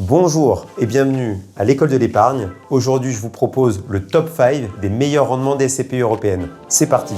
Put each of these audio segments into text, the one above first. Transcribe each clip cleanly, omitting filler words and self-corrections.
Bonjour et bienvenue à l'école de l'épargne. Aujourd'hui, je vous propose le top 5 des meilleurs rendements des SCPI européennes. C'est parti!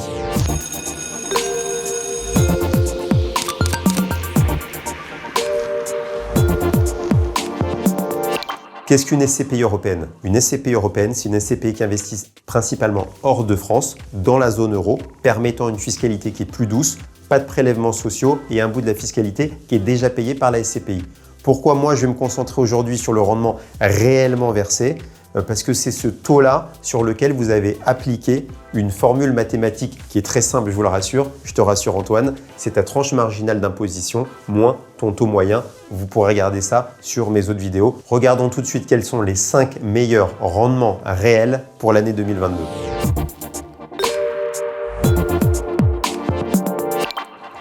Qu'est-ce qu'une SCPI européenne? Une SCPI européenne, c'est une SCPI qui investit principalement hors de France, dans la zone euro, permettant une fiscalité qui est plus douce, pas de prélèvements sociaux et un bout de la fiscalité qui est déjà payé par la SCPI. Pourquoi moi je vais me concentrer aujourd'hui sur le rendement réellement versé? Parce que c'est ce taux-là sur lequel vous avez appliqué une formule mathématique qui est très simple, je vous le rassure. Je te rassure Antoine, c'est ta tranche marginale d'imposition moins ton taux moyen. Vous pourrez regarder ça sur mes autres vidéos. Regardons tout de suite quels sont les 5 meilleurs rendements réels pour l'année 2022.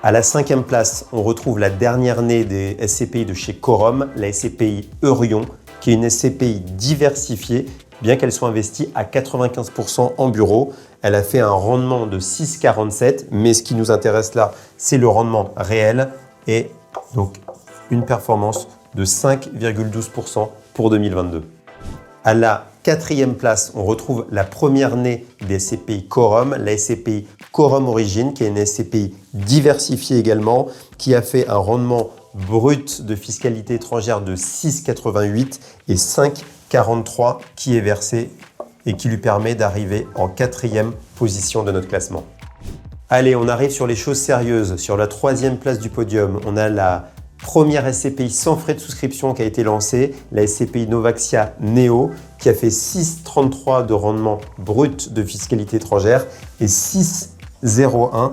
À la 5e place, on retrouve la dernière née des SCPI de chez Quorum, la SCPI Eurion, qui est une SCPI diversifiée, bien qu'elle soit investie à 95% en bureau. Elle a fait un rendement de 6,47, mais ce qui nous intéresse là, c'est le rendement réel et donc une performance de 5,12% pour 2022. À la 4e place, on retrouve la première née des SCPI Quorum, la SCPI Quorum Origine, qui est une SCPI diversifiée également, qui a fait un rendement brut de fiscalité étrangère de 6,88 et 5,43 qui est versé et qui lui permet d'arriver en 4e position de notre classement. Allez, on arrive sur les choses sérieuses. Sur la 3e place du podium, on a la première SCPI sans frais de souscription qui a été lancée, la SCPI Novaxia Neo, qui a fait 6,33 de rendement brut de fiscalité étrangère et 6,01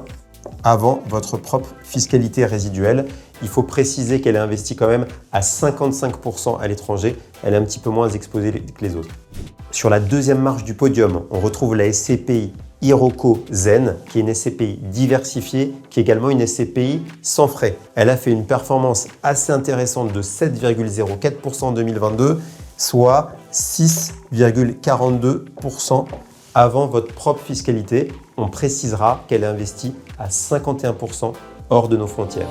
avant votre propre fiscalité résiduelle. Il faut préciser qu'elle est investie quand même à 55% à l'étranger. Elle est un petit peu moins exposée que les autres. Sur la 2e marche du podium, on retrouve la SCPI Iroko Zen, qui est une SCPI diversifiée, qui est également une SCPI sans frais. Elle a fait une performance assez intéressante de 7,04% en 2022, soit 6,42% avant votre propre fiscalité. On précisera qu'elle est investie à 51% hors de nos frontières.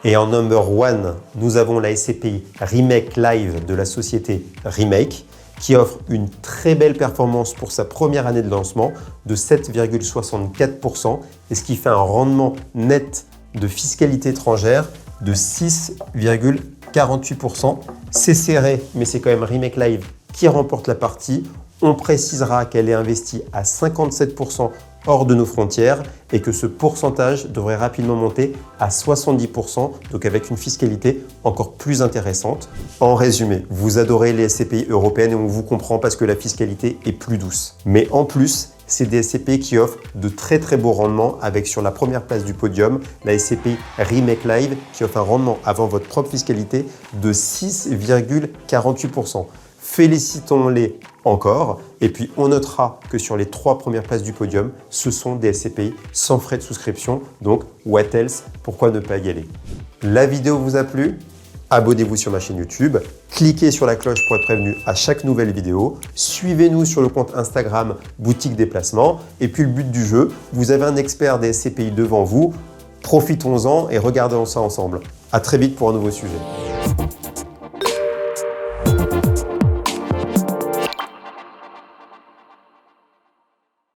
Et en number 1, nous avons la SCPI Remake Live de la société Remake qui offre une très belle performance pour sa première année de lancement de 7,64% et ce qui fait un rendement net de fiscalité étrangère de 6,48%. C'est serré, mais c'est quand même Remake Live qui remporte la partie. On précisera qu'elle est investie à 57% hors de nos frontières et que ce pourcentage devrait rapidement monter à 70%, donc avec une fiscalité encore plus intéressante. En résumé, vous adorez les SCPI européennes et on vous comprend parce que la fiscalité est plus douce. Mais en plus, c'est des SCPI qui offrent de très beaux rendements avec sur la première place du podium, la SCPI Remake Live qui offre un rendement avant votre propre fiscalité de 6,48%. Félicitons-les encore. Et puis, on notera que sur les 3 premières places du podium, ce sont des SCPI sans frais de souscription. Donc, what else? Pourquoi ne pas y aller? La vidéo vous a plu? Abonnez-vous sur ma chaîne YouTube. Cliquez sur la cloche pour être prévenu à chaque nouvelle vidéo. Suivez-nous sur le compte Instagram Boutique des Placements. Et puis, le but du jeu, vous avez un expert des SCPI devant vous. Profitons-en et regardons ça ensemble. À très vite pour un nouveau sujet.